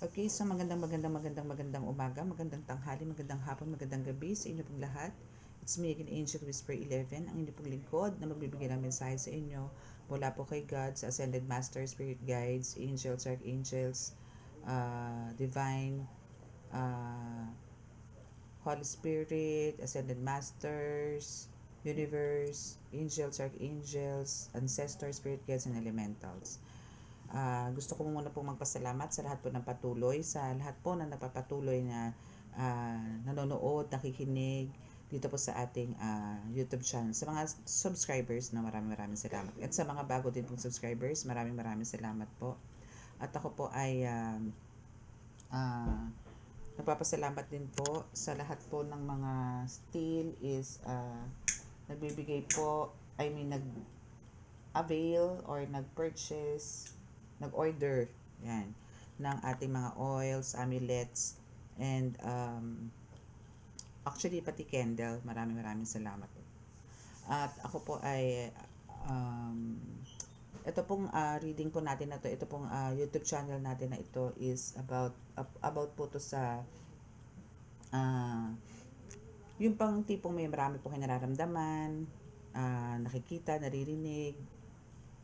Okay, so magandang umaga, magandang tanghali, magandang hapon, magandang gabi sa inyo pong lahat. It's me again, Angel Whisper 11, ang inyong pong lingkod na magbibigay ng mensahe sa inyo mula po kay God, sa Ascended Master, Spirit Guides, Angels, Archangels, Divine, uh, Holy Spirit, Ascended Masters, Universe, Angels, Archangels, Ancestors, Spirit Guides, and Elementals. Gusto ko muna pong magpasalamat sa lahat po ng patuloy, sa lahat po na nagpapatuloy na nanonood, nakikinig dito po sa ating YouTube channel. Sa mga subscribers na maraming salamat. At sa mga bago din pong subscribers, maraming salamat po. At ako po ay nagpapasalamat din po sa lahat po ng mga still is nagbibigay po, nag-avail or nag-purchase, nag-order, yan, ng ating mga oils, amulets, and actually pati candle. Maraming salamat. At ako po ay ito pong reading po natin na ito pong YouTube channel natin na ito is about po to sa yung pang tipong may marami po kayo nararamdaman, nakikita, naririnig,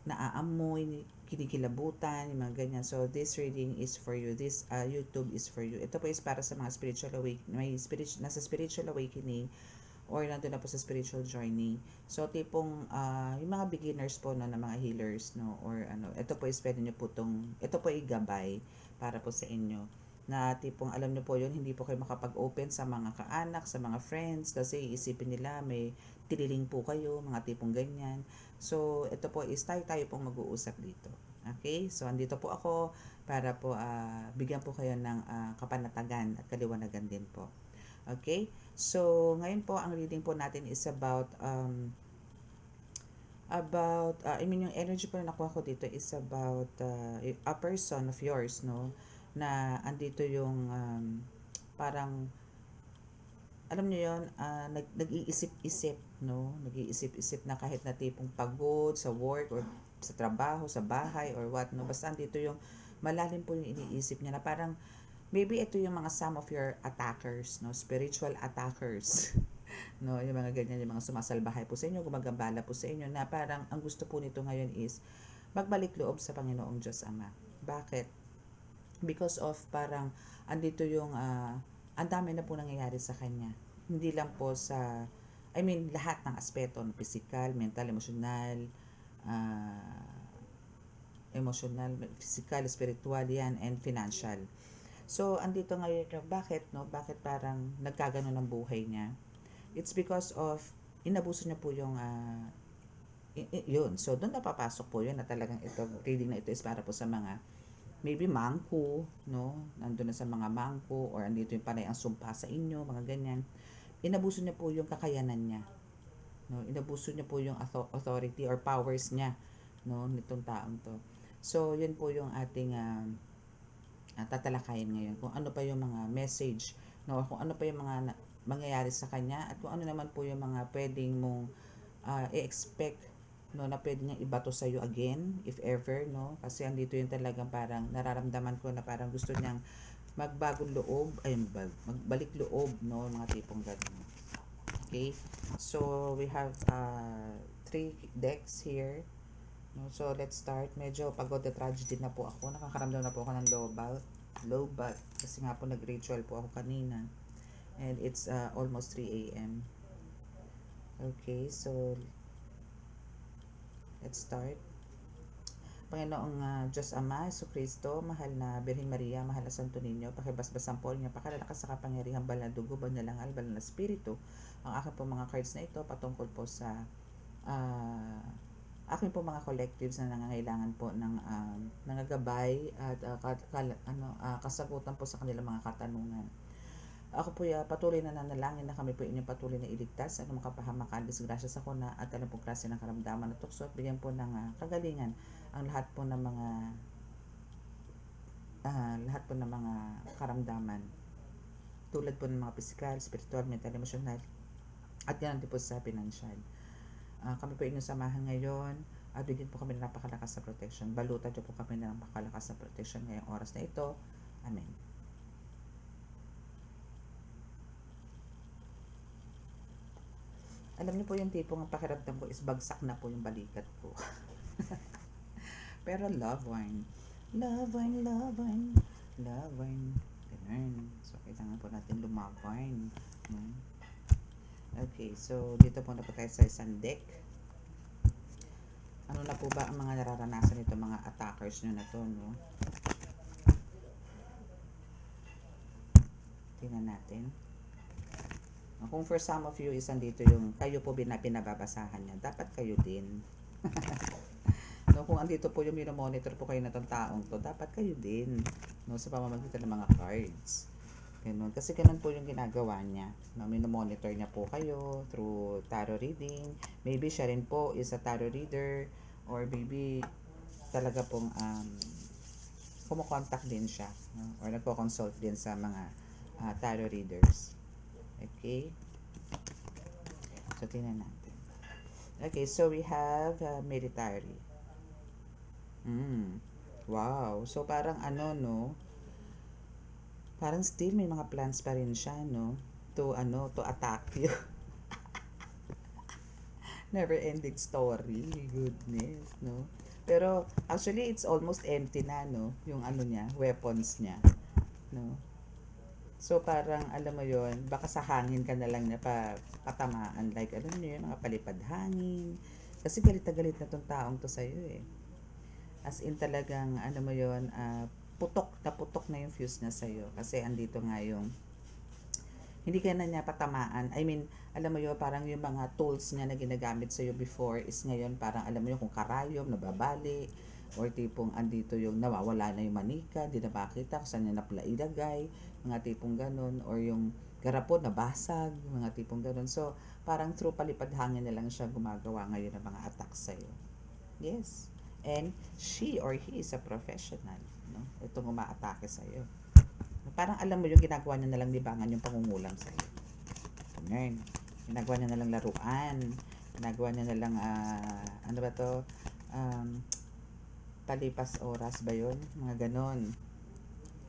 naaamoy, kinikilabutan, yung mga ganyan. So, this reading is for you. This YouTube is for you. Ito po is para sa mga spiritual awakening, nasa spiritual awakening or nandun na po sa spiritual journey. So, tipong yung mga beginners po no, na mga healers, no, or ano, ito po is pwede nyo po ito po ay gabay para po sa inyo. Na tipong alam nyo po yun, hindi po kayo makapag-open sa mga kaanak, sa mga friends, kasi isipin nila may tililing po kayo, mga tipong ganyan. So, ito po is tayo pong mag-uusap dito. Okay? So, andito po ako para po bigyan po kayo ng kapanatagan at kaliwanagan din po. Okay? So, ngayon po, ang reading po natin is about yung energy po na nakuha ko dito is about a person of yours, no? Na andito yung parang alam niyo yon, nag-iisip-isip, no? Nag-iisip-isip na kahit na tipong pagod sa work or sa trabaho, sa bahay or what, no? Basta dito yung malalim po yung iniisip niya na parang maybe ito yung mga some of your attackers, no? Spiritual attackers. No, yung mga ganyan, yung mga sumasalbahay po sa inyo, gumagambala po sa inyo na parang ang gusto po nito ngayon is magbalik loob sa Panginoong Diyos Ama. Bakit? Because of parang andito yung ang dami na po nangyayari sa kanya. Hindi lang po sa lahat ng aspeto, no? Physical, mental, physical, spiritual yan, and financial. So, andito ngayon yung bakit, no? Bakit parang nagkagano ng buhay niya? It's because of inabuso niya po yung yun. So, doon napapasok po yun na talagang ito, reading na ito is para po sa mga maybe mangko, no? Nandun na sa mga mangko or andito yung panay ang sumpa sa inyo, mga ganyan. Inabuso niya po yung kakayanan niya. No? Inabuso niya po yung authority or powers niya, no? Nitong taong to. So, yun po yung ating tatalakayin ngayon. Kung ano pa yung mga message, no? Kung ano pa yung mga mangyayari sa kanya at kung ano naman po yung mga pwedeng mong i-expect, no, na pwede niyang ibato sa iyo again if ever, no, kasi andito yung talagang parang nararamdaman ko na parang gusto niyang magbagong loob, magbalik loob, no, mga tipong ganun. Okay, so we have 3 decks here, no? So let's start. Medyo pagod at tragedy na po ako, nakakaramdam na po ako ng low bat kasi nga po nag-ritual po ako kanina and it's almost 3 a.m. Okay, so let's start. Panginoong Diyos Ama, Jesu Kristo, mahal na Birhen Maria, mahal na Santo Niño, pakibasbas ang niya, pakalalakas sa kapangyarihan, banal na dugo, banal na langal, banal na spirito. Ang aking po mga cards na ito patungkol po sa aking po mga collectives na nangangailangan po ng nangagabay at kasagutan po sa kanilang mga katanungan. Ako po patuloy na nanalangin na kami po inyong patuloy na iligtas at makapahamakan, disgrasya sa kuna at anong pong klase ng karamdaman at tukso at bigyan po ng kagalingan ang lahat po ng mga karamdaman tulad po ng mga physical, spiritual, mental, emotional at yan din po sa financial. Kami po inyong samahan ngayon at bigyan po kami ng napakalakas na protection. Balutan niyo po kami ng napakalakas na protection ngayong oras na ito Amen. Alam niyo po yung tipong ang pakiramdam ko is bagsak na po yung balikat ko. Pero love wine. Love wine, love wine, love wine. Ganun. So, kailangan po natin lumove wine. Okay, so dito po na po tayo sa isang deck. Ano na po ba ang mga nararanasan nito mga attackers nyo na to, no? Tingnan natin. Kung for some of you is andito yung kayo po pinababasahan niya, dapat kayo din. No, kung andito po yung monitor po kayo na tong taong to, dapat kayo din, no, sa pamamagitan ng mga cards. Ganun. Kasi ganun po yung ginagawa niya. No, monitor niya po kayo through tarot reading. Maybe siya rin po is a tarot reader, or maybe talaga pong kumukontak din siya, no? Or nagko-consult din sa mga tarot readers. Okay? So, tingnan natin. Okay, so we have military. Wow. So, parang ano, no? Parang still may mga plans pa rin siya, no? To attack you. Never ending story. Goodness, no? Pero, actually, it's almost empty na, no? Yung ano niya, weapons niya. No? So, parang, alam mo yon, baka sa hangin ka na lang na patamaan. Like, alam mo yun, mga palipad hangin. Kasi galit na galit na tong taong to sa'yo, eh. As in talagang, ano mo yun, putok na yung fuse niya sa'yo. Kasi andito nga yung, hindi ka na niya patamaan. I mean, alam mo yun, parang yung mga tools niya na ginagamit sa'yo before is ngayon parang, alam mo yun, kung karayom, nababali, or tipong andito yung nawawala na yung manika, di na makita kung saan niya napala ilagay, mga tipong ganun, or yung garapon nabasag, mga tipong ganun. So, parang through palipad hangin na lang siya gumagawa ngayon ng mga attacks sa'yo. Yes. And she or he is a professional, no? Itong umaatake sa'yo. Parang alam mo yung ginagawa niya na lang libangan yung pangungulam sa'yo. Ganun. Ginagawa niya na lang laruan. Ginagawa niya na lang, ano ba to? Palipas oras ba yun? Mga ganon.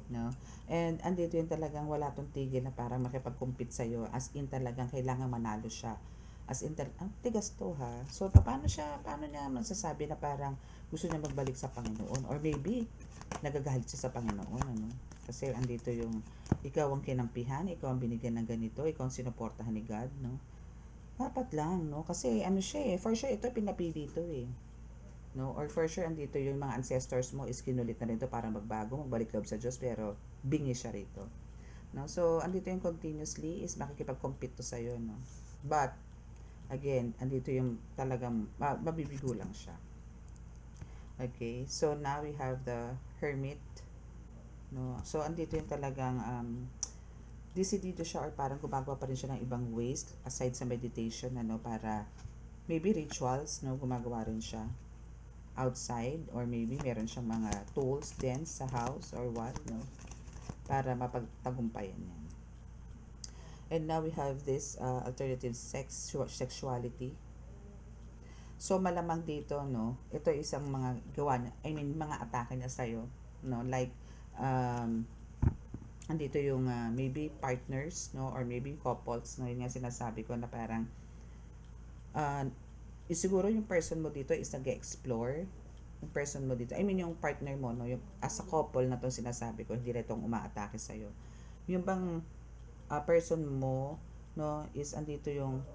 No? And andito yung talagang wala tong tigil na parang makipag-compete sa'yo. As in talagang kailangan manalo siya. As in, ang tigas to ha. So, paano niya masasabi na parang gusto niya magbalik sa Panginoon? Or maybe, nagagalit siya sa Panginoon, ano? Kasi andito yung, ikaw ang kinampihan, ikaw ang binigyan ng ganito, ikaw ang sinuportahan ni God, no? Dapat lang, no? Kasi ano siya eh, for sure ito pinapili ito eh. No? Or for sure andito yung mga ancestors mo is kinulit na rin ito para magbago, magbalik loob sa Diyos, pero bingi siya rito. No? So, andito yung continuously is makikipag-compete to sa'yo, no? But, again, andito yung talagang mabibigo lang siya. Okay, so now we have the Hermit. No? So, andito yung talagang decidido siya or parang gumagawa pa rin siya ng ibang ways aside sa meditation, ano, para maybe rituals, no, gumagawa rin siya outside, or maybe meron siyang mga tools din sa house or what, no, para mapagtagumpayan yan. And now we have this alternative sexuality. So, malamang dito, no, ito isang mga gawa niya, I mean, mga atake niya sa'yo, no, like, andito yung maybe partners, no, or maybe couples, no, yun nga sinasabi ko na parang siguro yung person mo dito is nag-explore, yung person mo dito, I mean yung partner mo, no, yung as a couple na itong sinasabi ko, hindi na itong umaatake sa'yo. Yung bang person mo, no, is andito yung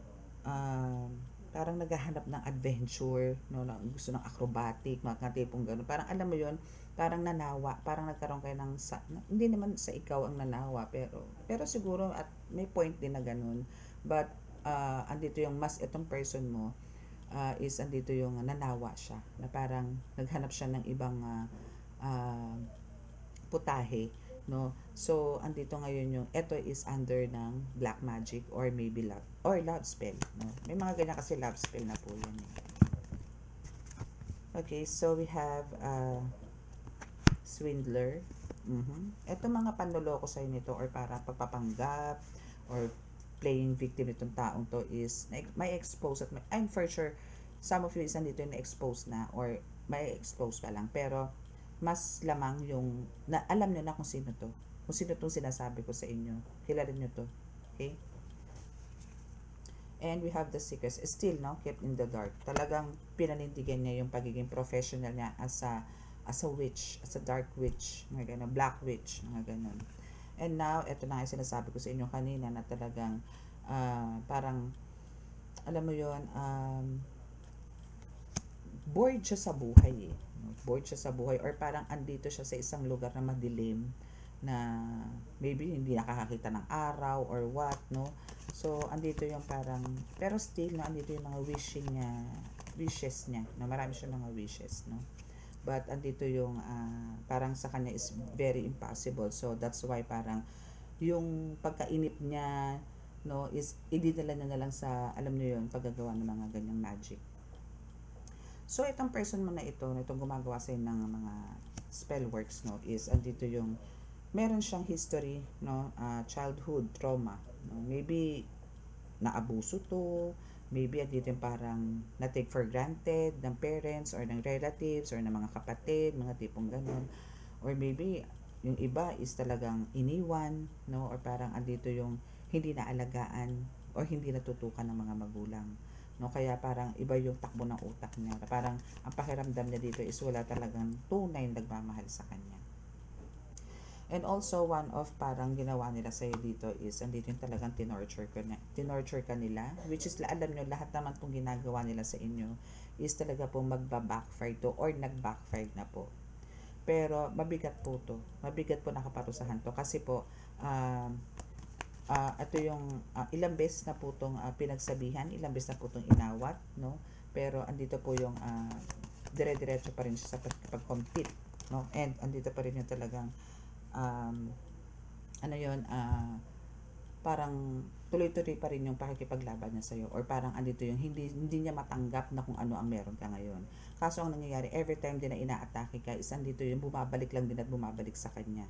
parang naghahanap ng adventure, no, na gusto ng acrobatic, mga tipong gano'n. Parang alam mo yon, parang nanawa, parang nagkaroon kayo ng hindi naman sa ikaw ang nanawa, pero siguro at may point din na gano'n. But andito yung mas itong person mo is andito yung nanawa siya, na parang naghanap siya ng ibang putahe, no. So andito ngayon yung ito is under ng black magic or maybe love or love spell, no. May mga ganyan kasi love spell na po yan eh. Okay, so we have swindler. Ito mga panloloko sa nito or para pagpapanggap or playing victim itong taong to is may expose at I'm for sure some of you is nandito na expose na or may expose pa lang, pero mas lamang yung, na alam nyo na kung sino to. Kung sino tong sinasabi ko sa inyo. Kilala nyo to. Okay? And we have the secrets. Still, no? Kept in the dark. Talagang pinanindigan niya yung pagiging professional niya as a witch, as a dark witch, mga ganun, black witch, mga ganun. And now, ito na nga sinasabi ko sa inyo kanina na talagang parang, alam mo yon, bored siya sa buhay eh. Bored siya sa buhay or parang andito siya sa isang lugar na madilim na maybe hindi nakakakita ng araw or what, no? So, andito yung parang, pero still, no, andito yung mga wishes niya, na marami siya mga wishes, no? But andito yung parang sa kanya is very impossible. So, that's why parang yung pagkainip niya, no, is ididala niya na lang sa, alam niyo yun, paggagawa ng mga ganyang magic. So, itong person mo na ito, itong gumagawa sa ng mga spell works, no, is andito yung meron siyang history, no, childhood trauma, no? Maybe naabuso to, maybe andito yung parang na-take for granted ng parents or ng relatives or ng mga kapatid, mga tipong ganun. Or maybe yung iba is talagang iniwan, no, or parang andito yung hindi naalagaan or hindi natutukan ng mga magulang, no, kaya parang iba yung takbo ng utak niya, parang ang pakiramdam niya dito is wala talagang tunay na nagmamahal sa kanya. And also, one of parang ginawa nila sa'yo dito is, andito yung talagang tinorture ka nila, which is, alam nyo, lahat naman itong ginagawa nila sa inyo is talaga po magba-backfire to or nag-backfire na po. Pero, mabigat po to. Mabigat po nakaparusahan to. Kasi po, ito yung ilang beses na po itong pinagsabihan, ilang beses na po itong inawat, no? Pero, andito po yung dire-diretso pa rin siya sa pag-compete, no? And, andito pa rin yung talagang ano yun, parang tuloy-tuloy pa rin yung pakikipaglaban niya sa'yo or parang andito yung hindi niya matanggap na kung ano ang meron ka ngayon. Kaso ang nangyayari, every time din na inaatake ka, is andito yung bumabalik lang din at bumabalik sa kanya.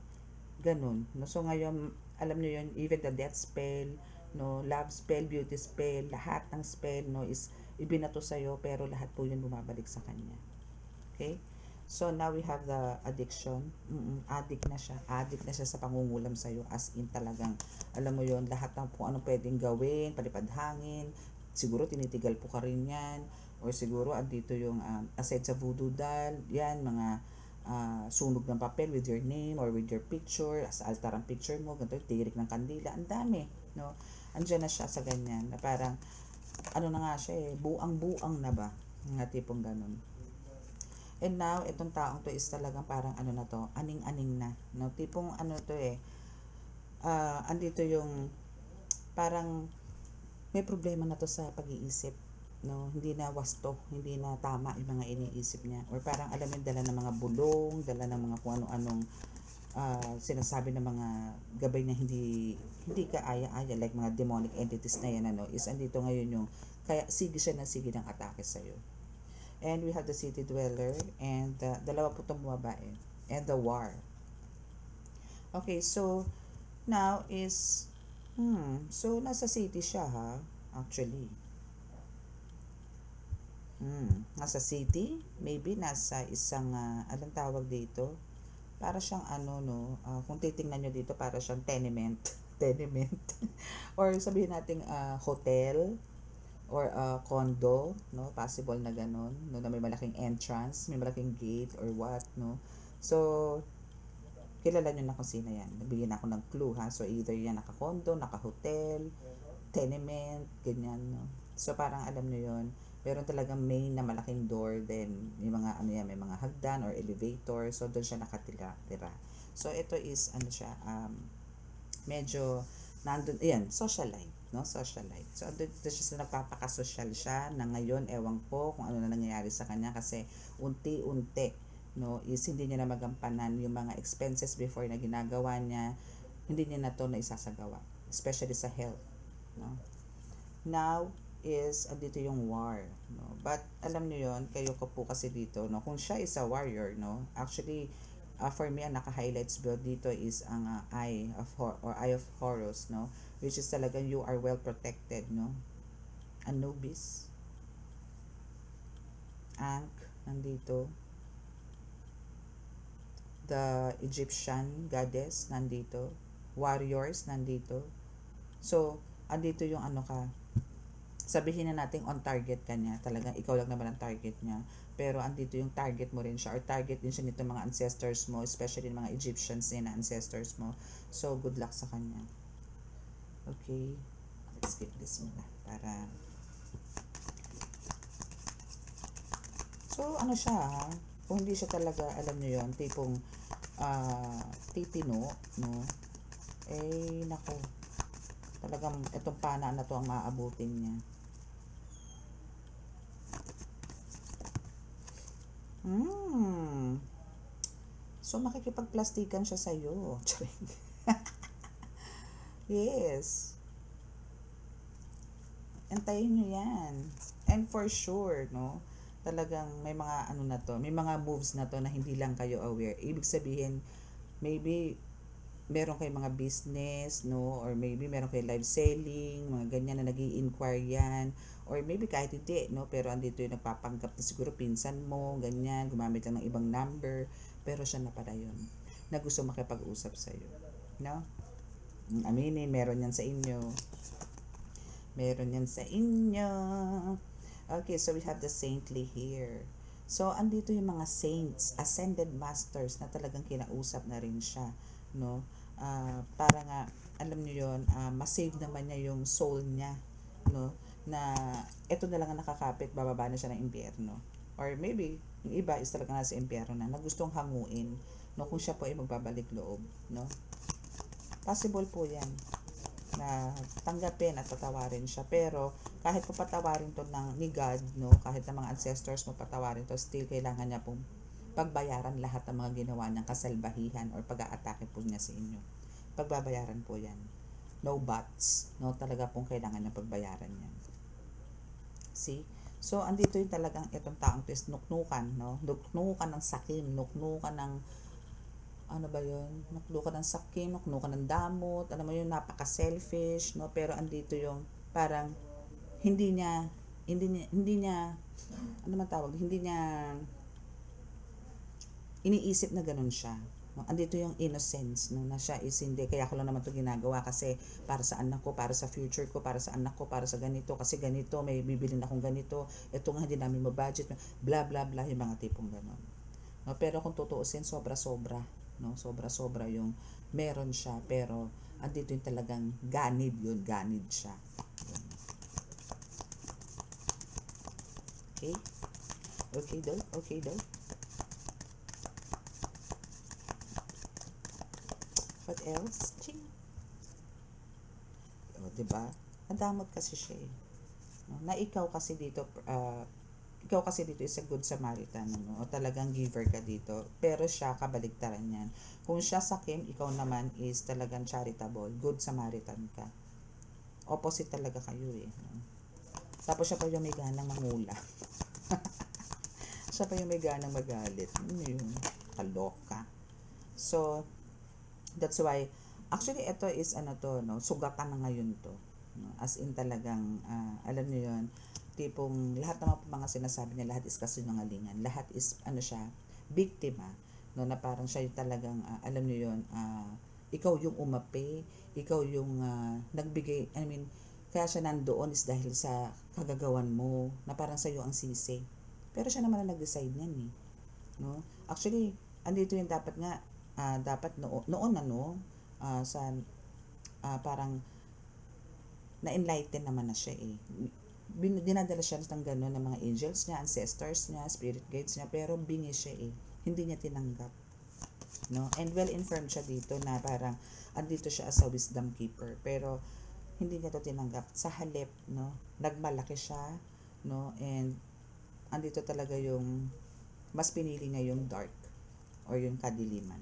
Ganun. No? So ngayon, alam niyo yun, even the death spell, no, love spell, beauty spell, lahat ng spell, no, is ibinato sa'yo, pero lahat po yun bumabalik sa kanya. Okay? So, now we have the addiction. Addict na siya. Addict na siya sa pangungulam sa'yo. As in talagang, alam mo yon, lahat ng kung anong pwedeng gawin, palipad hangin. Siguro tinitigal po ka rin yan. Or siguro, andito yung, aside sa voodoo doll, yan, mga sunog ng papel with your name or with your picture, as altar ang picture mo, ganito, tirik ng kandila, ang dami, no? Andiyan na siya sa ganyan, na parang, ano na nga siya buang-buang na ba? Nga tipong ganun. And now, itong taong to is talagang parang ano na to, aning-aning na. No? Tipong ano to andito yung parang may problema na to sa pag-iisip. No? Hindi na wasto, hindi na tama yung mga iniisip niya. Or parang alam mo, dala ng mga bulong, dala ng mga kung ano-anong sinasabi ng mga gabay na hindi ka aya-aya, like mga demonic entities na yan, ano, is andito ngayon yung, kaya sige siya na sige ng atake sa'yo. And we have the city dweller and dalawa po itong babae and the war. Okay, so now is so nasa city siya ha, actually. Nasa city, maybe nasa isang anong tawag dito? Para siyang ano no, kung titingnan niyo dito para siyang tenement, tenement. Or sabihin nating hotel or condo, no, possible na ganun, no, na may malaking entrance, may malaking gate or what, no. So kilala nyo na kung sino yan, nabigyan ako ng clue ha. So either yan naka-condo, naka-hotel, tenement, ganyan, no. So parang alam nyo yon, meron talagang main na malaking door, then may mga ano yan, may mga hagdan or elevator, so doon siya nakatira. So ito is ano siya, medyo nandun, ayan, socialite, no, socialite. So, dito siya sa nagpapakasosyal siya na ngayon, ewan ko kung ano na nangyayari sa kanya kasi unti-unti, no, is hindi niya na magampanan yung mga expenses before na ginagawa niya, hindi niya na to na isasagawa, especially sa health, no. Now, is andito yung war, no. But alam niyo yon, kayo ko po kasi dito, no, kung siya is a warrior, no, actually for me, ang naka-highlights build dito is ang Eye of Horus, no? Which is talagang you are well protected, no? Anubis. Ankh, nandito. The Egyptian goddess nandito. Warriors nandito. So, andito yung ano ka, sabihin na natin on target ka niya, talagang ikaw lang naman ang target niya, pero andito yung target mo rin siya, or target din siya nito mga ancestors mo, especially mga Egyptians din na ancestors mo. So, good luck sa kanya. Okay, let's skip this muna para, so ano siya ha? Kung hindi siya talaga, alam niyo yon, tipong titino, no, eh nako, talagang itong pana na to ang maaabutin niya. So, makikipagplastikan siya sa'yo. Yes. Antayin nyo yan. And for sure, no, talagang may mga ano na to, may mga moves na to na hindi lang kayo aware. Ibig sabihin, maybe meron kayong mga business, no, or maybe meron kayong live selling, mga ganyan na nag-i-inquire yan, or maybe kahit hindi, no, pero andito yung nagpapanggap na siguro pinsan mo, ganyan, gumamit lang ng ibang number, pero siya na pala yun, na gusto makipag-usap sa'yo, no? Aminin, meron yan sa inyo. Meron yan sa inyo. Okay, so we have the saintly here. So, andito yung mga saints, ascended masters na talagang kinausap na rin siya, no? Para nga, alam niyo yun, masave naman niya yung soul niya, no? Na, eto na lang ang nakakapit, bababa na siya ng impyerno. Or maybe, yung iba is talaga nasa impyerno na gustong hanguin, no? Kung siya po ay magbabalik loob, no? Possible po yan na tanggapin at patawarin siya, pero kahit po patawarin to ni God, no, kahit ng mga ancestors mo patawarin to, still kailangan niya pong pagbayaran lahat ng mga ginawa ng kasalbahihan or pag-aatake po niya sa inyo. Pagbabayaran po yan, no buts, no, talaga pong kailangan niya pagbayaran yan. See? So, andito yung talagang itong taong to is nuknukan, no, nuknukan ng sakim, nuknukan ng ano ba yun, nuknukan ng sakim, nuknukan ng damot, alam mo yun, napaka-selfish, no, pero andito yung parang hindi niya, ano man tawag, hindi niya iniisip na ganun siya, no? Andito yung innocence, no, na siya is hindi, kaya ko lang naman ito ginagawa kasi para sa anak ko, para sa future ko, para sa anak ko, para sa ganito, kasi ganito, may bibilin akong ganito, ito nga hindi namin mabudget, bla bla bla, yung mga tipong ganun, no? Pero kung tutuusin, sobra-sobra, no, sobra-sobra yung meron siya, pero andito yung talagang ganid yun, ganid siya. Okay? Okay daw? Okay daw? What else? Ching! O, diba? Nadamot kasi siya eh. No? Na ikaw kasi dito, is a good Samaritan, no? O talagang giver ka dito. Pero siya, kabaligtaran yan. Kung siya sakim, ikaw naman is talagang charitable. Good Samaritan ka. Opposite talaga kayo eh. No? Tapos siya pa yung may ganang mangula. Siya pa yung may ganang magalit. Yun, kaloka. So, that's why, actually, ito is ano to, no? Sugatan na ngayon to. No? As in talagang, alam niyo yun, tipong lahat ng mga sinasabi niya, lahat is kasinungalingan. Lahat is, ano siya, biktima. No? Na parang siya yung talagang, alam niyo yun, ikaw yung umapi, ikaw yung nagbigay, I mean, kaya siya nandoon is dahil sa kagagawan mo, na parang sa'yo ang sisi. Pero siya naman ang nag-decide niyan eh. No? Actually, andito yung dapat nga, dapat noon ano, sa parang na-enlighten naman na siya eh. Dinadala siya ng gano'n ng mga angels niya, ancestors niya, spirit guides niya, pero bingi siya eh. Hindi niya tinanggap. No? And well-informed siya dito na parang andito siya as a wisdom keeper, pero hindi niya to tinanggap. Sa halip, no, nagmalaki siya, no, and andito talaga yung mas pinili niya yung dark or yung kadiliman.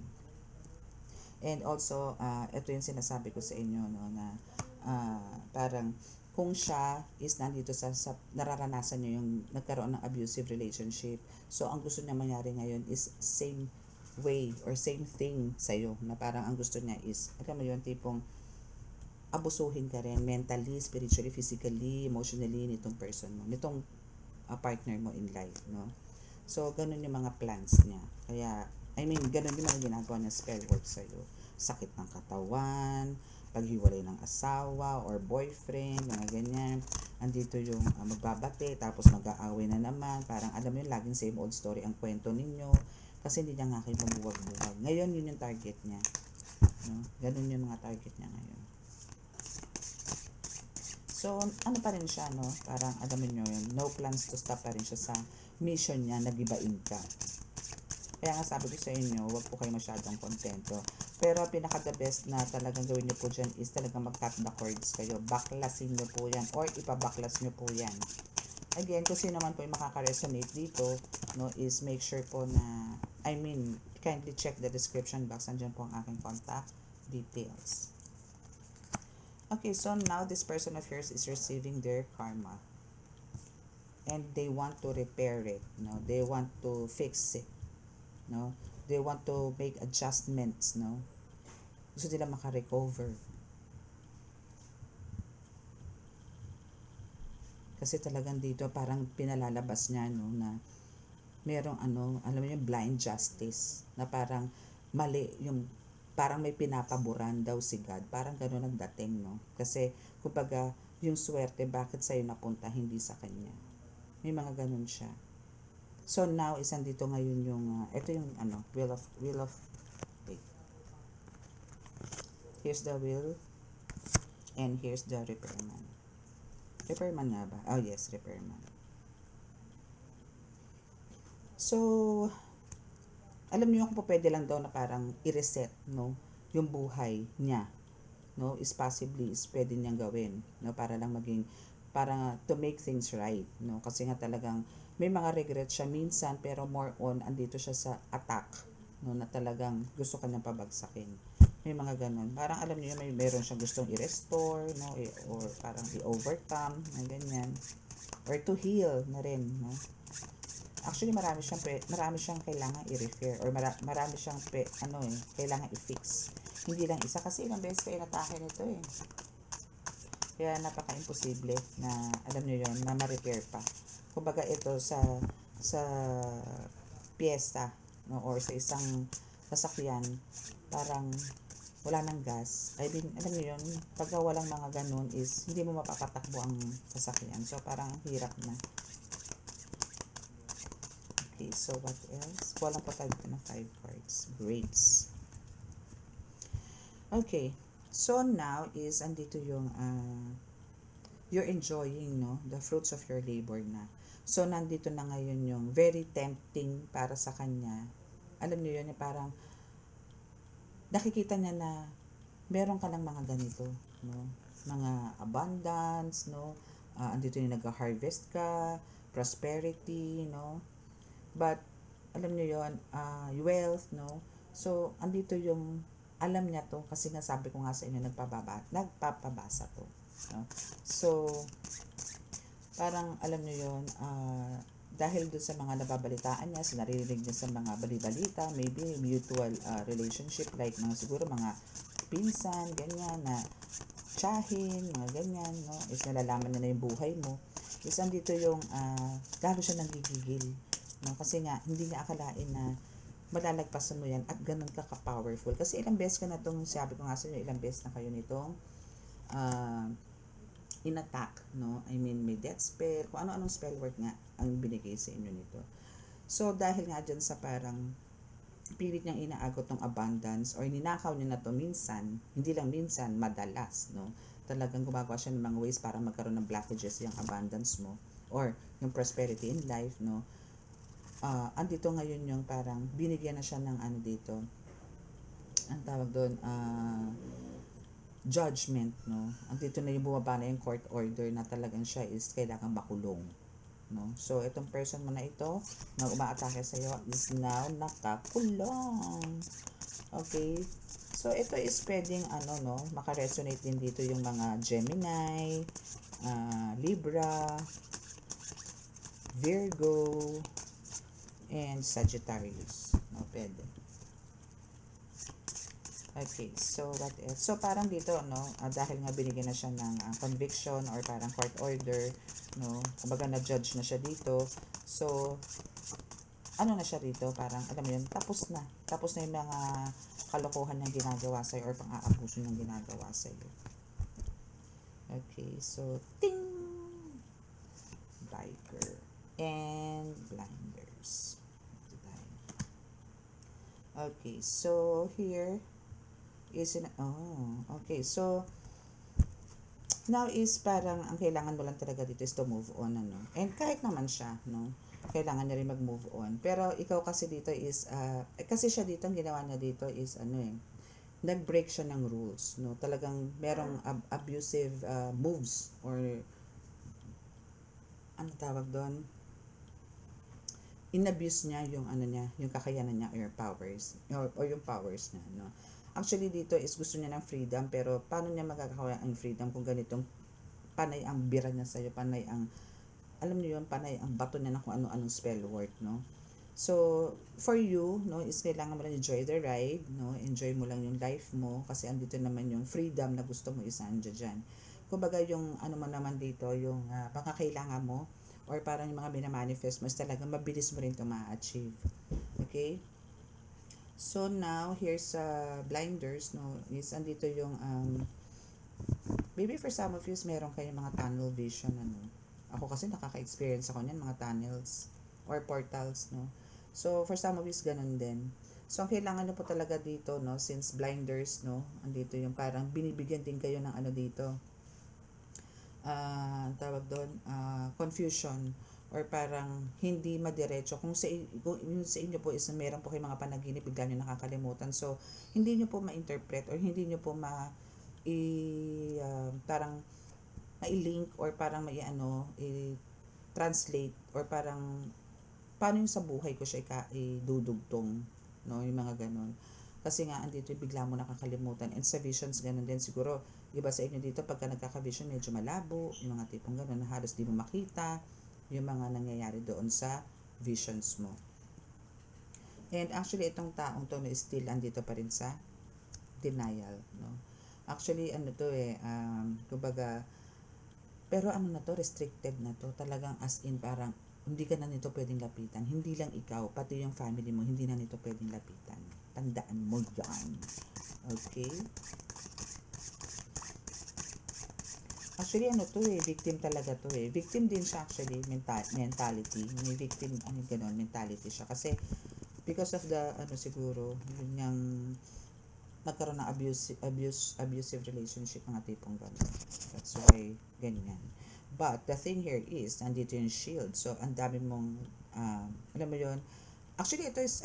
And also, ito yung sinasabi ko sa inyo, no, na parang kung siya is nandito sa nararanasan niya yung nagkaroon ng abusive relationship, so ang gusto niya mangyari ngayon is same way or same thing sa'yo, na parang ang gusto niya is, alam mo yun, tipong abusuhin ka rin mentally, spiritually, physically, emotionally nitong person mo, nitong partner mo in life, no? So, ganun yung mga plans niya. Kaya, I mean, ganun din mga ginagawa niya spell work sa'yo. Sakit ng katawan, paghiwalay ng asawa or boyfriend, mga ganyan. Andito yung magbabate, tapos mag-aaway na naman. Parang alam mo yun, laging same old story ang kwento ninyo. Kasi hindi niya nga kayo mabuwag-buwag. Ngayon, yun yung target niya. No? Ganun yung mga target niya ngayon. So, ano pa rin siya, no? Parang, alam niyo yun, no plans to stop pa rin siya sa mission niya, nagibain ka. Kaya nga sabi ko sa inyo, huwag po kayo masyadong kontento. Pero pinaka-the best na talagang gawin niyo po dyan is talagang mag-cut the cords kayo. Baklasin niyo po yan or ipabaklas niyo po yan. Again, kung sino naman po yung makaka-resonate dito, no, is make sure po na, I mean, kindly check the description box. Nandiyan po ang aking contact details. Okay, so now this person of yours is receiving their karma. And they want to repair it. No? They want to fix it. No? They want to make adjustments. No? Gusto nila maka-recover. Kasi talagang dito parang pinalalabas niya, no, na merong alam mo yung blind justice. Na parang mali yung parang may pinapaboran daw si God. Parang gano'n ang dating, no? Kasi, kumbaga, yung swerte, bakit sa'yo napunta, hindi sa kanya. May mga gano'n siya. So, now, isang dito ngayon yung, ito yung, will of, wait. Here's the will, and here's the repairman. Repairman nga ba? Oh, yes, repairman. So, alam niyo kung pwede lang daw na parang i-reset, no, yung buhay niya, no, is possibly is pwede niyang gawin, no, para lang maging, para to make things right, no, kasi nga talagang may mga regret siya minsan, pero more on andito siya sa attack, no, na talagang gusto kanyang pabagsakin. May mga ganun. Parang alam niyo meron siyang gustong i-restore, no, or parang i-overcome, na ganyan, or to heal na rin, no. Actually, marami siyang kailangan i-refer or marami siyang kailangan i-fix. Hindi lang isa kasi ilang beses kayo natake nito eh. Kaya napaka-imposible na alam niyo yon na ma-repair pa. Kumbaga ito sa piyesta, no, or sa isang sasakyan, parang wala nang gas. I mean, alam niyo yon, pagka walang mga ganun is hindi mo mapapatakbo ang sasakyan. So parang hirap na. Okay, so what else? Walang pa tayo na 5 cards. Great. Okay, so now is andito yung you're enjoying, no, the fruits of your labor na. So nandito na ngayon yung very tempting para sa kanya. Alam niyo yun, parang nakikita niya na meron ka ng mga ganito, no, mga abundance, no, andito yung nag-harvest ka, prosperity, no. But, alam niyo yon, wealth, no? So, andito yung, alam niya to, kasi nga sabi ko nga sa inyo, nagpapabasa to. No? So, parang, alam niyo yon, dahil doon sa mga nababalitaan niya, naririnig niya sa mga balibalita, maybe mutual relationship, like mga siguro mga pinsan, ganyan, na tsahin, mga ganyan, no? Is nalalaman na yung buhay mo. Is andito yung, lalo siya nanggigigil. No, kasi nga hindi niya akalain na malalagpasan mo yan at ganun ka ka-powerful. Kasi ilang beses ka na itong, sabi ko nga sa inyo, ilang beses na kayo nitong in-attack, no? I mean, may death spell, kung ano-anong spell work nga ang binigay sa inyo nito. So, dahil nga dyan sa parang pilit niyang inaagot ng abundance or ninakaw niya na to minsan, hindi lang minsan, madalas, no? Talagang gumagawa siya ng mga ways para magkaroon ng blockages yung abundance mo or yung prosperity in life, no? Andito ngayon yung parang binigyan na siya ng dito, ang tawag doon, judgment, no? Andito na yung bumaba na yung court order na talagang siya is kailangan makulong, no? So, itong person mo na ito na umaatake sa'yo is now nakakulong. Okay? So, ito is pwedeng no, makaresonate din dito yung mga Gemini, Libra, Virgo, and Sagittarius. No, pwede. Okay, so what else? So parang dito, no, dahil nga binigyan na siya ng conviction or parang court order, no, kumbaga na-judge na siya dito. So, ano na siya dito, parang, alam mo yun, tapos na yung mga kalokohan ng ginagawa sa'yo or pang-aabuso ng ginagawa sa'yo. Okay, so, ting! Biker and blinders. Okay, so here is okay, so now is parang ang kailangan mo lang talaga dito is to move on, ano. And kahit naman siya, no, kailangan niya rin mag-move on. Pero ikaw kasi dito is, kasi siya dito, ang ginawa niya dito is, nag-break siya ng rules, no. Talagang merong abusive moves or, ano tawag doon? Inabuse niya yung yung kakayanan niya or powers or yung powers niya, no. Actually dito is gusto niya ng freedom, pero paano niya magkakaroon ang freedom kung ganitong panay ang bira niya sa'yo, panay ang, alam niyo yun, panay ang bato niya ng kung ano-anong spell work, no. So for you, no, is kailangan mo lang enjoy the ride, no, enjoy mo lang yung life mo, kasi andito naman yung freedom na gusto mo isa dyan. Kumbaga yung ano mo naman dito, yung mga kailangan mo or parang yung mga binamanifest mo is talagang mabilis mo rin ito ma-achieve. Okay? So now, here's blinders, no, is andito yung, maybe for some of you, meron kayong mga tunnel vision, ano. Ako kasi nakaka-experience ako niyan, mga tunnels or portals, no. So, for some of you, ganun din. So, ang kailangan nyo po talaga dito, no, since blinders, no, andito yung parang binibigyan din kayo ng ano dito, tawag doon, confusion or parang hindi madiretso. Kung yung sa inyo po is meron po kayong mga panaginip, bigla nyo nakakalimutan. So, hindi nyo po ma-interpret or hindi nyo po parang ma-link or parang i-translate or parang paano yung sa buhay ko siya idudugtong, no, yung mga ganon. Kasi nga, andito bigla mo nakakalimutan. And sa visions, ganun din siguro. Iba sa inyo dito, pagka nagkaka-vision, medyo malabo, yung mga tipong ganun, na halos di mo makita, yung mga nangyayari doon sa visions mo. And actually, itong taong to is still andito pa rin sa denial, no. Actually, ano to kumbaga, pero ano na to, restricted na to. Talagang as in, parang, hindi ka na nito pwedeng lapitan. Hindi lang ikaw, pati yung family mo, hindi na nito pwedeng lapitan. Tandaan mo yan. Okay? Actually, ano to victim talaga to Victim din siya actually, mentality. May victim, ganon, mentality siya. Kasi, because of the, siguro, yung nagkaroon ng abusive relationship, mga tipong gano'n. That's why, ganyan. But, the thing here is, nandito yung shield. So, ang dami mong, alam mo yun, actually, ito is,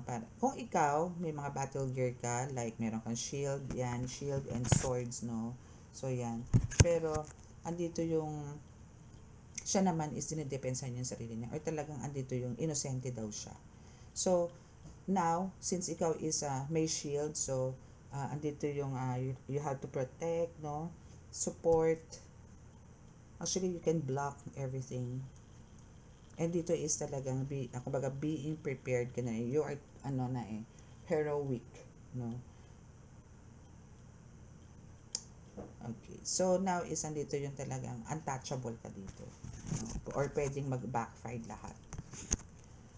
para, kung ikaw, may mga battle gear ka, like, meron kang shield, yan, shield and swords, no? So, yan. Pero, andito yung, siya naman is dinidepensa niya yung sarili niya. Or talagang andito yung inosente daw siya. So, now, since ikaw is may shield, so, andito yung, you have to protect, no? Support. Actually, you can block everything. And dito is talagang, kumbaga, being prepared ka na. You are, heroic, no? Okay. So, now is andito yung talagang untouchable ka dito. No? Or pwedeng mag-backfire lahat.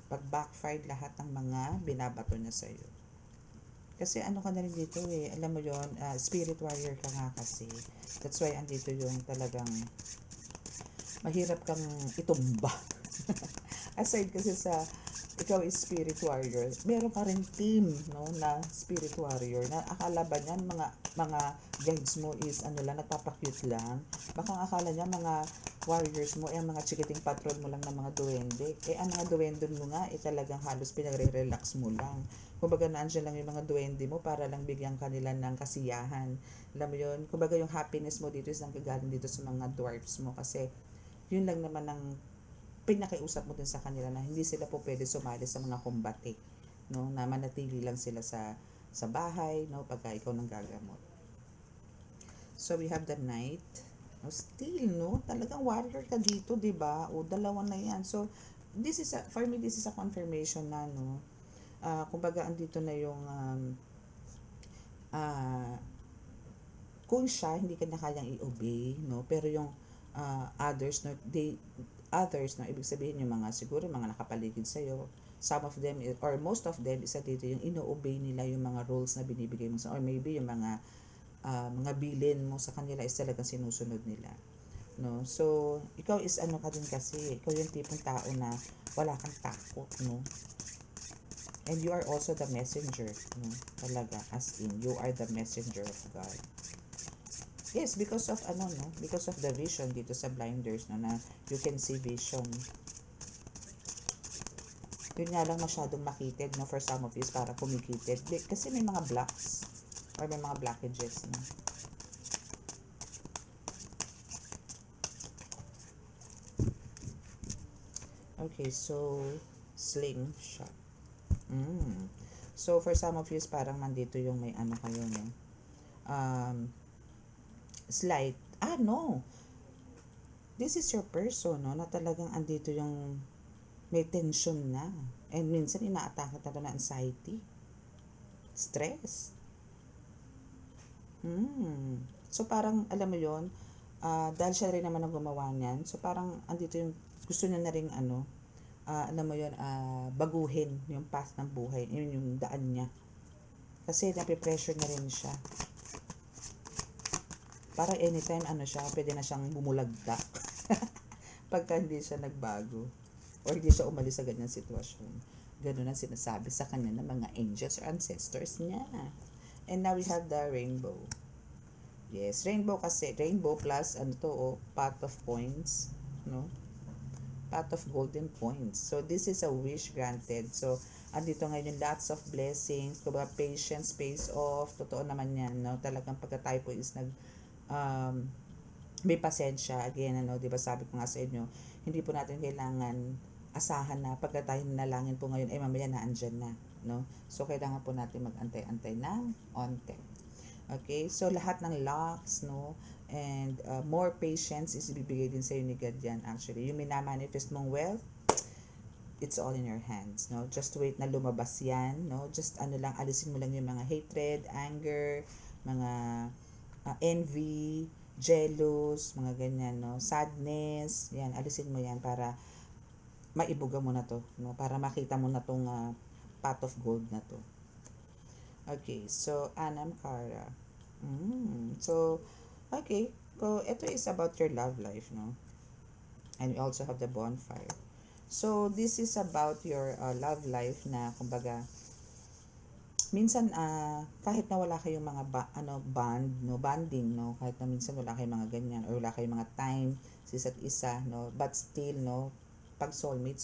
Pag-backfire lahat ng mga binabato niya sa'yo. Kasi ano ka na rin dito alam mo yon, spirit warrior ka nga kasi. That's why andito yung talagang mahirap kang itumba. Aside kasi sa ikaw is spirit warrior, meron ka rin team, no, na spirit warrior na akala ba niyan mga guides mo is nagpapakyut lang. Baka akala niya mga warriors mo ang mga chikiting patron mo lang ng mga duwende. Ang mga duwende mo nga talagang halos pinagre-relax mo lang. Kumbaga nandiyan lang yung mga duwende mo para lang bigyan kanila ng kasiyahan. Alam mo yun? Kumbaga yung happiness mo dito is nanggagaling dito sa mga dwarfs mo kasi yun lang naman ang pinakiusap mo din sa kanila na hindi sila po pwede sumali sa mga kumbate, no, na manatili lang sila sa bahay, no, pagka ikaw nang gagamot. So we have the knight, no, still, no, talagang warrior ka dito, di ba? O dalawa na yan. So this is for me, this is a confirmation na, no, kumbaga andito na yung kung siya hindi ka na kayang i-obey, no, pero yung others, no, others, no, ibig sabihin yung mga siguro mga nakapaligid sa'yo, some of them, or most of them, isa dito yung ino-obey nila yung mga rules na binibigay mo sa, or maybe yung mga bilin mo sa kanila is talagang sinusunod nila. No? So, ikaw is ano ka din kasi, ikaw yung tipong tao na wala kang takot, no? And you are also the messenger, no? Talaga, as in, you are the messenger of God. Yes, because of ano, no? Because of the vision dito sa blinders, no? Na you can see vision. Yun nga lang masyadong makitid, no? For some of you, para kumikitid. Kasi may mga blocks, or may mga blockages, no? Okay, so, slingshot. So, for some of you, parang nandito yung may ano kayo, no? Slight. No. This is your person, no? Na talagang andito yung may tension na. And minsan, ina-atake talaga na anxiety. Stress. So, parang, alam mo yon dahil siya rin naman ang gumawa niyan. So, parang, andito yung gusto niya na rin alam mo yun, baguhin yung path ng buhay, yun yung daan niya. Kasi napipressure na rin siya. Para anytime, siya, pwede na siyang bumulagta. Pagka hindi siya nagbago. Or hindi siya umalis sa ganyang sitwasyon. Ganun ang sinasabi sa kanya ng mga angels or ancestors niya. And now we have the rainbow. Yes, rainbow kasi, rainbow plus, pot of coins, no? Pot of golden coins. So, this is a wish granted. So, andito ngayon lots of blessings, kumbaga patience pays off. Totoo naman yan, no? Talagang pagka tayo po is may pasensya. Again, di ba sabi ko nga sa inyo, hindi po natin kailangan asahan na pagka tayo nanalangin po ngayon, mamaya na andyan na, no? So, kailangan po natin mag-antay-antay ng onte. Okay? So, lahat ng locks, no? And more patience is ibibigay din sa iyo ni God yan, actually. Yung minamanifest mong wealth, it's all in your hands, no? Just wait na lumabas yan, no? Just alisin mo lang yung mga hatred, anger, mga envy, jealous, mga ganyan, no? Sadness, yan, alisin mo yan para maibuga mo na to, no? Para makita mo na tong pot of gold na to. Okay, so Anam Cara. So, okay, so ito is about your love life, no? And we also have the bonfire. So, this is about your love life na, kumbaga, minsan, kahit na wala kayong mga bonding, no? Kahit na minsan wala kayong mga ganyan, or wala kayong mga time sa isa't isa, no? But still, no? Pag soulmate,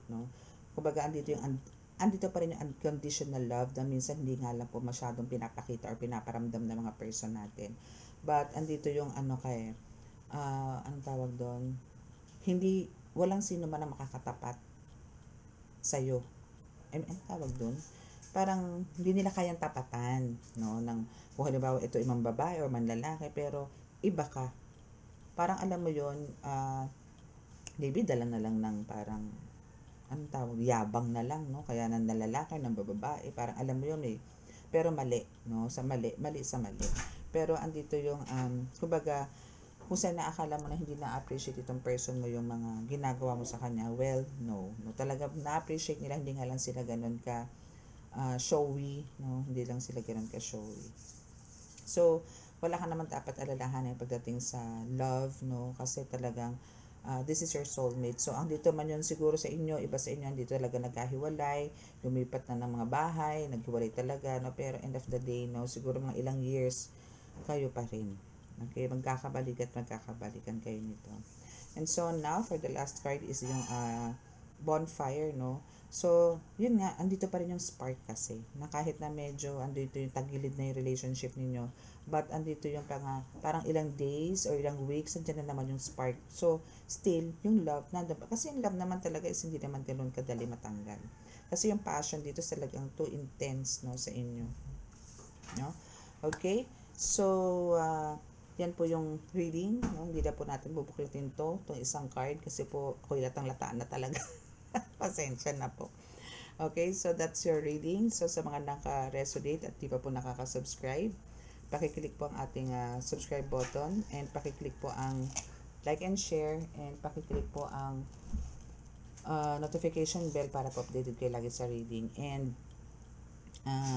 no? Kumbaga, andito pa rin yung unconditional love na minsan hindi nga lang po masyadong pinapakita or pinaparamdam ng mga person natin. But, andito yung anong tawag doon? Walang sino man na makakatapat sa'yo. Anong tawag doon? Parang, hindi nila kayang tapatan, no? Kung halimbawa, ito ay babae or manlalaki, pero iba ka. Parang, alam mo yun, maybe dala na lang ng parang, anong tawag, yabang na lang, no? Kaya nang nalalaki, nang babae, parang alam mo yun pero mali, no? Mali sa mali. Pero andito yung, kumbaga, kung saan naakala mo na hindi na-appreciate itong person mo yung mga ginagawa mo sa kanya, well, no. Talaga na-appreciate nila, hindi nga lang sila ganun ka showy, no? Hindi lang sila ganun ka showy. So, wala ka naman dapat alalahanin pagdating sa love, no? Kasi talagang this is your soulmate. So, ang dito man yun siguro sa inyo, iba sa inyo, dito talaga nagkahiwalay, lumipat na ng mga bahay, naghiwalay talaga, no? Pero end of the day, no? Siguro mga ilang years, kayo pa rin. Okay? Magkakabalikan kayo nito. And so, now, for the last card is yung bonfire, no? So, yun nga, andito pa rin yung spark kasi. Na kahit na medyo andito yung tagilid na yung relationship ninyo, but andito yung parang ilang days or ilang weeks, andyan na naman yung spark. So, still, yung love, kasi yung love naman talaga is hindi naman ganun kadali matanggal. Kasi yung passion dito talagang too intense, no, sa inyo. No? Okay? So, yan po yung reading, no? Hindi na po natin bubuklitin itong isang card kasi po ako latang-lataan na talaga. Pasensya na po. Okay, so that's your reading. So sa mga naka-resonate at di pa po nakaka-subscribe, pakiclick po ang ating subscribe button and pakiclick po ang like and share and pakiclick po ang notification bell para po updated kayo lagi sa reading. And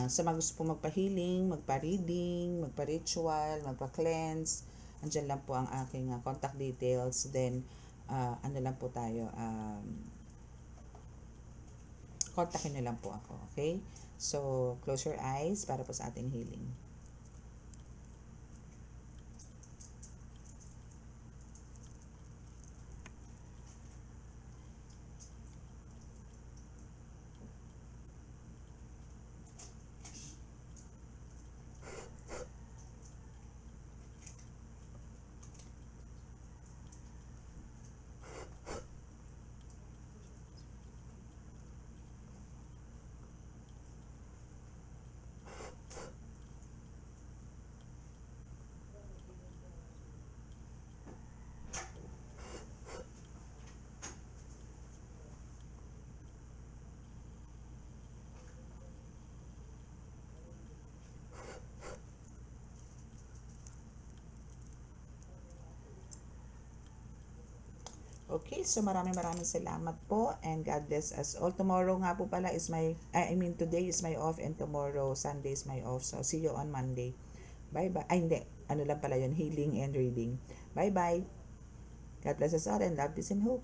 sa mga gusto po magpa-healing, magpa-reading, magpa-ritual, magpa-cleanse, andyan lang po ang aking contact details. Then, ano lang po tayo, kontakin nyo lang po ako, okay? So, close your eyes para po sa ating healing. Okay, so maraming salamat po and God bless us all. Tomorrow nga po pala is today is my off and tomorrow, Sunday is my off. So, see you on Monday. Bye-bye. Ay, hindi. Ano lang pala yun, healing and reading. Bye-bye. God bless us all and love, peace, and hope.